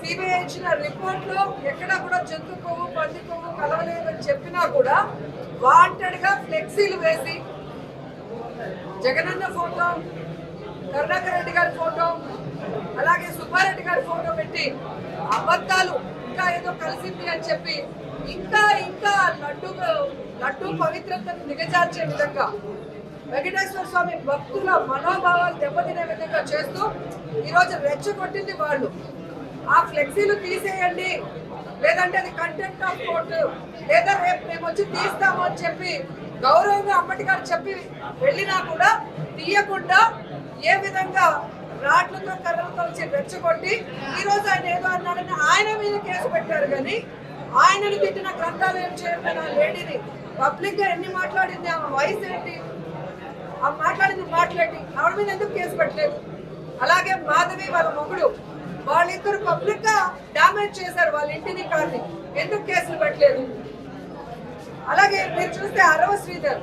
CBI ఇచ్చిన report లో ఎక్కడా కూడా జంతు కొవ్వు పంది కొవ్వు కలవలేదని చెప్పినా కూడా వాంటెడ్ గా ఫ్లెక్సీలు వేసి జగనన్న ఫోటో, కరుణాకర్ రెడ్డి గారి ఫోటో, అలాగే సుబ్బారెడ్డి గారి ఫోటో పెట్టి అబద్ధాలు ఇంకా ఏదో కలిసింది అని చెప్పి ఇంకా ఇంకా లడ్డు పవిత్రతను దిగజార్చే విధంగా వెంకటేశ్వర స్వామి భక్తుల మనోభావాలు దెబ్బతినే విధంగా చేస్తూ ఈరోజు రెచ్చగొట్టింది వాళ్ళు. ఆ ఫ్లెక్సీలు తీసేయండి, లేదంటే అది కంటెంప్ట్ ఆఫ్ కోర్టు, లేదా రేపు మేము వచ్చి తీస్తాము అని చెప్పి గౌరవంగా అమ్మటి గారు చెప్పి వెళ్ళినా కూడా తీయకుండా ఏ విధంగా రాట్లతో కర్రలతో వచ్చి రెచ్చగొట్టి ఈరోజు ఆయన ఏదో అన్నాడని ఆయన మీద కేసు పెట్టారు. కానీ ఆయనను తిట్టిన గ్రంథాలయం చైర్మన్ ఆ లేడీని పబ్లిక్ గా ఎన్ని మాట్లాడింది, ఆమె వయసు ఏంటి, ఆ మాట్లాడింది మాట్లాడి ఆవిడ మీద ఎందుకు కేసు పెట్టలేదు? అలాగే మాధవి వాళ్ళ మొగుడు, వాళ్ళిద్దరు పబ్లిక్ గా డామేజ్ చేశారు వాళ్ళ ఇంటిని కార్ని, ఎందుకు కేసులు పెట్టలేదు? అలాగే మీరు చూస్తే అరవ శ్రీధర్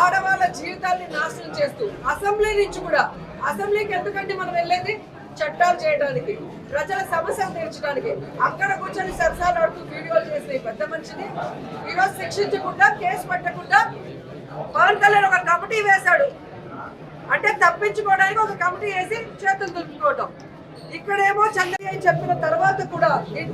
ఆడవాళ్ళ జీవితాన్ని నాశనం చేస్తూ అసెంబ్లీ నుంచి కూడా, అసెంబ్లీకి ఎందుకంటే మనం వెళ్ళేది చట్టాలు చేయడానికి, ప్రజల సమస్యలు తీర్చడానికి, అక్కడ కూర్చొని సరసాలాడుతూ వీడియోలు చేసిన ఈ పెద్ద మనిషిని ఈరోజు శిక్షించకుండా కేసు పెట్టకుండా పవన్ కళ్యాణ్ ఒక కమిటీ వేశాడు. అంటే తప్పించుకోవడానికి ఒక కమిటీ వేసి చేతులు దులుపుకోవటం. ఇక్కడేమో చంద్రయ్య చెప్పిన తర్వాత కూడా